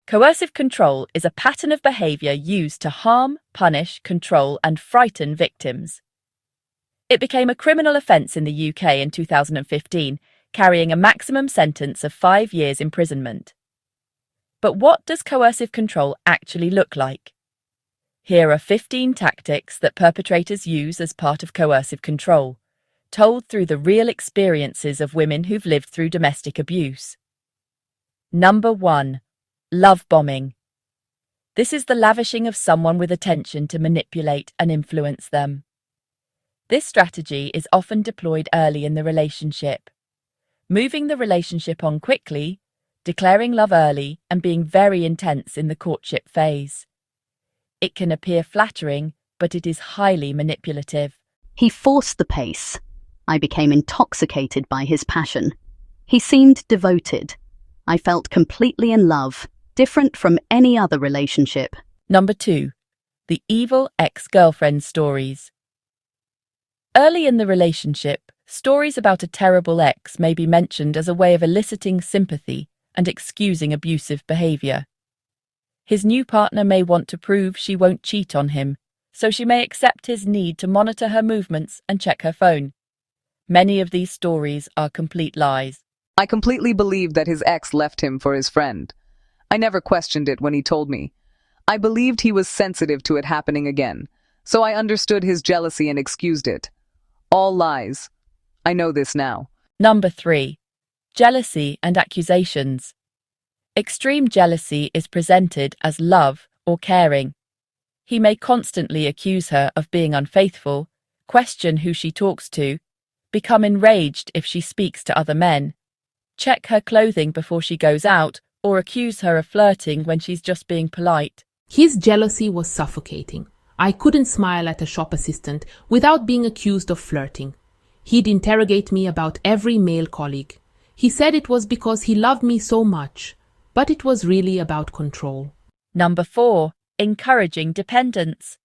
Coercive control is a pattern of behaviour used to harm, punish, control, and frighten victims. It became a criminal offence in the UK in 2015, carrying a maximum sentence of 5 years imprisonment. But what does coercive control actually look like? Here are 15 tactics that perpetrators use as part of coercive control, told through the real experiences of women who've lived through domestic abuse. Number 1. Love bombing. This is the lavishing of someone with attention to manipulate and influence them. This strategy is often deployed early in the relationship, moving the relationship on quickly, declaring love early, and being very intense in the courtship phase. It can appear flattering, but it is highly manipulative. He forced the pace. I became intoxicated by his passion. He seemed devoted. I felt completely in love, different from any other relationship. Number 2. The evil ex-girlfriend stories. Early in the relationship, stories about a terrible ex may be mentioned as a way of eliciting sympathy and excusing abusive behaviour. His new partner may want to prove she won't cheat on him, so she may accept his need to monitor her movements and check her phone. Many of these stories are complete lies. I completely believed that his ex left him for his friend. I never questioned it when he told me. I believed he was sensitive to it happening again, so I understood his jealousy and excused it. All lies. I know this now. Number 3. Jealousy and accusations. Extreme jealousy is presented as love or caring. He may constantly accuse her of being unfaithful, question who she talks to, become enraged if she speaks to other men, check her clothing before she goes out, or accuse her of flirting when she's just being polite. His jealousy was suffocating. I couldn't smile at a shop assistant without being accused of flirting. He'd interrogate me about every male colleague. He said it was because he loved me so much, but it was really about control. Number 4. Encouraging dependence.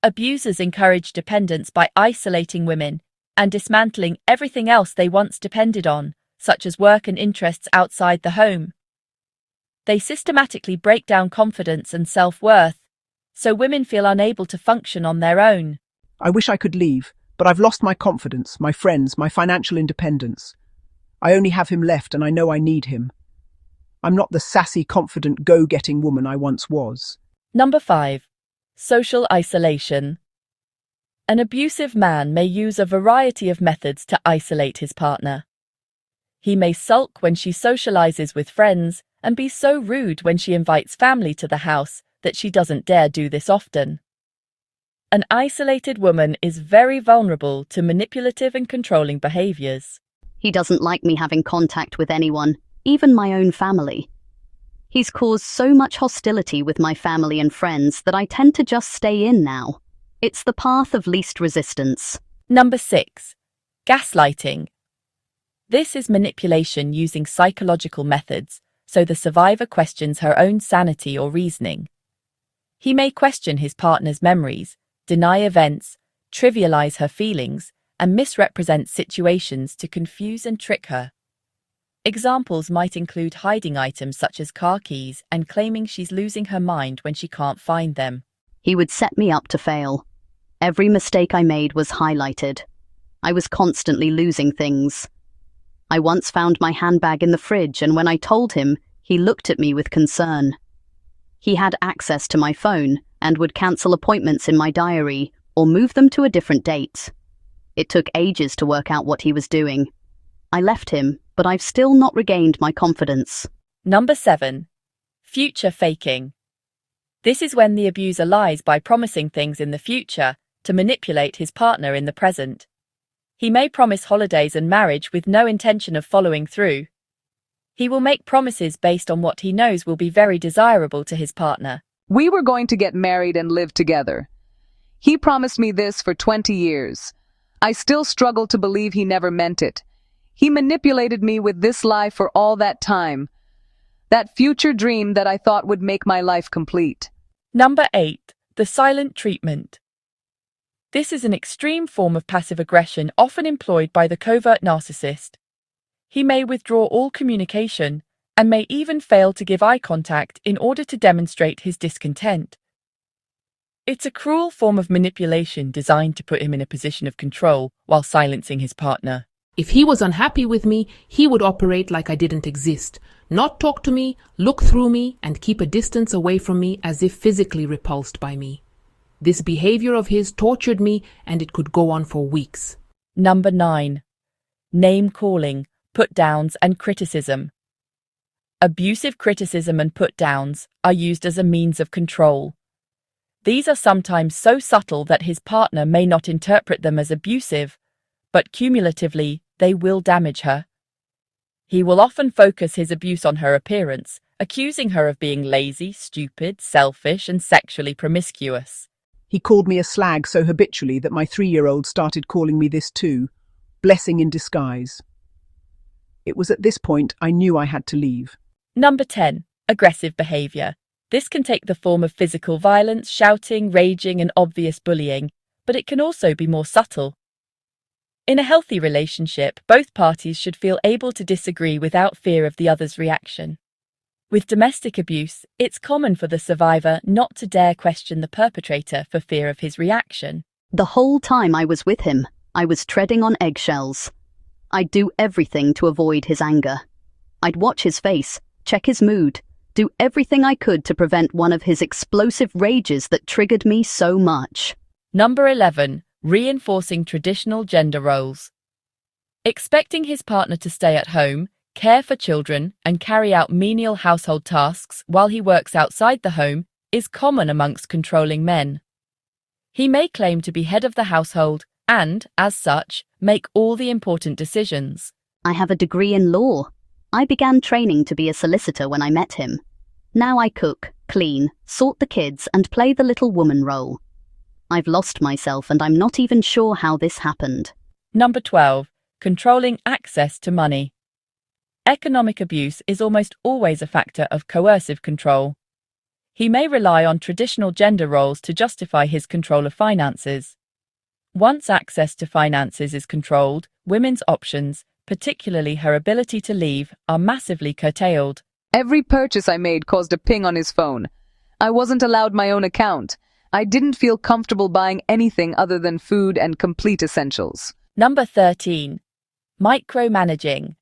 Abusers encourage dependence by isolating women and dismantling everything else they once depended on, such as work and interests outside the home. They systematically break down confidence and self-worth, so women feel unable to function on their own. I wish I could leave, but I've lost my confidence, my friends, my financial independence. I only have him left and I know I need him. I'm not the sassy, confident, go-getting woman I once was. Number 5. Social isolation. An abusive man may use a variety of methods to isolate his partner. He may sulk when she socializes with friends and be so rude when she invites family to the house that she doesn't dare do this often. An isolated woman is very vulnerable to manipulative and controlling behaviours. He doesn't like me having contact with anyone, even my own family. He's caused so much hostility with my family and friends that I tend to just stay in now. It's the path of least resistance. Number 6. Gaslighting. This is manipulation using psychological methods, so the survivor questions her own sanity or reasoning. He may question his partner's memories, deny events, trivialize her feelings, and misrepresent situations to confuse and trick her. Examples might include hiding items such as car keys and claiming she's losing her mind when she can't find them. He would set me up to fail. Every mistake I made was highlighted. I was constantly losing things. I once found my handbag in the fridge, and when I told him, he looked at me with concern. He had access to my phone and would cancel appointments in my diary or move them to a different date. It took ages to work out what he was doing. I left him, but I've still not regained my confidence. Number 7. Future faking. This is when the abuser lies by promising things in the future to manipulate his partner in the present. He may promise holidays and marriage with no intention of following through. He will make promises based on what he knows will be very desirable to his partner. We were going to get married and live together. He promised me this for 20 years. I still struggle to believe he never meant it. He manipulated me with this lie for all that time. That future dream that I thought would make my life complete. Number 8. The silent treatment. This is an extreme form of passive aggression often employed by the covert narcissist. He may withdraw all communication and may even fail to give eye contact in order to demonstrate his discontent. It's a cruel form of manipulation designed to put him in a position of control while silencing his partner. If he was unhappy with me, he would operate like I didn't exist, not talk to me, look through me, and keep a distance away from me as if physically repulsed by me. This behavior of his tortured me, and it could go on for weeks. Number 9. Name-calling, put-downs and criticism. Abusive criticism and put-downs are used as a means of control. These are sometimes so subtle that his partner may not interpret them as abusive, but cumulatively they will damage her. He will often focus his abuse on her appearance, accusing her of being lazy, stupid, selfish, and sexually promiscuous. He called me a slag so habitually that my 3-year-old started calling me this too. Blessing in disguise. It was at this point I knew I had to leave. Number 10. Aggressive behaviour. This can take the form of physical violence, shouting, raging, and obvious bullying, but it can also be more subtle. In a healthy relationship, both parties should feel able to disagree without fear of the other's reaction. With domestic abuse, it's common for the survivor not to dare question the perpetrator for fear of his reaction. The whole time I was with him, I was treading on eggshells. I'd do everything to avoid his anger. I'd watch his face, check his mood, do everything I could to prevent one of his explosive rages that triggered me so much. Number 11. Reinforcing traditional gender roles. Expecting his partner to stay at home, care for children, and carry out menial household tasks while he works outside the home is common amongst controlling men. He may claim to be head of the household and, as such, make all the important decisions. I have a degree in law. I began training to be a solicitor when I met him. Now I cook, clean, sort the kids, and play the little woman role. I've lost myself and I'm not even sure how this happened. Number 12. Controlling access to money. Economic abuse is almost always a factor of coercive control. He may rely on traditional gender roles to justify his control of finances. Once access to finances is controlled, women's options, particularly her ability to leave, are massively curtailed. Every purchase I made caused a ping on his phone. I wasn't allowed my own account. I didn't feel comfortable buying anything other than food and complete essentials. Number 13. Micromanaging.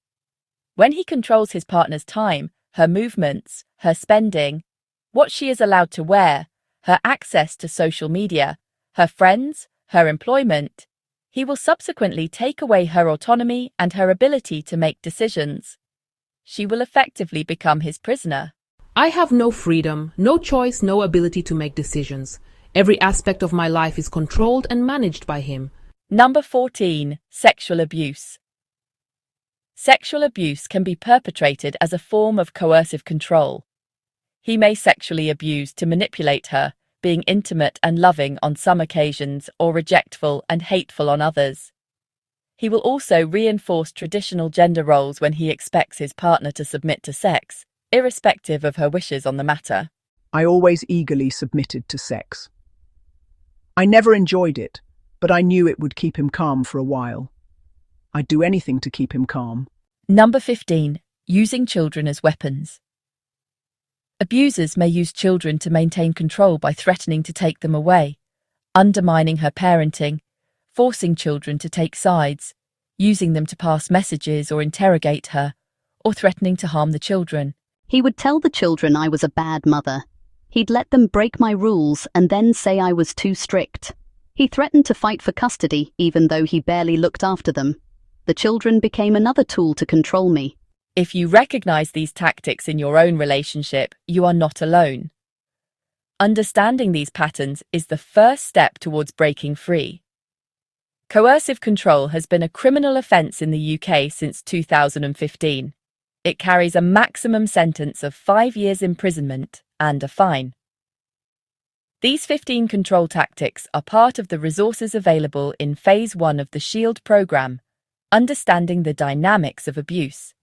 When he controls his partner's time, her movements, her spending, what she is allowed to wear, her access to social media, her friends, her employment, he will subsequently take away her autonomy and her ability to make decisions. She will effectively become his prisoner. I have no freedom, no choice, no ability to make decisions. Every aspect of my life is controlled and managed by him. Number 14. Sexual abuse. Sexual abuse can be perpetrated as a form of coercive control. He may sexually abuse to manipulate her, being intimate and loving on some occasions or rejectful and hateful on others. He will also reinforce traditional gender roles when he expects his partner to submit to sex, irrespective of her wishes on the matter. I always eagerly submitted to sex. I never enjoyed it, but I knew it would keep him calm for a while. I'd do anything to keep him calm. Number 15. Using children as weapons. Abusers may use children to maintain control by threatening to take them away, undermining her parenting, forcing children to take sides, using them to pass messages or interrogate her, or threatening to harm the children. He would tell the children I was a bad mother. He'd let them break my rules and then say I was too strict. He threatened to fight for custody even though he barely looked after them. The children became another tool to control me. If you recognize these tactics in your own relationship, you are not alone. Understanding these patterns is the first step towards breaking free. Coercive control has been a criminal offence in the UK since 2015. It carries a maximum sentence of 5 years imprisonment and a fine. These 15 control tactics are part of the resources available in Phase 1 of the SHIELD programme, Understanding the Dynamics of Abuse.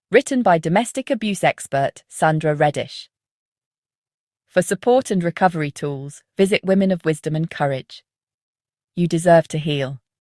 Written by domestic abuse expert Sandra Reddish. For support and recovery tools, visit Women of Wisdom and Courage. You deserve to heal.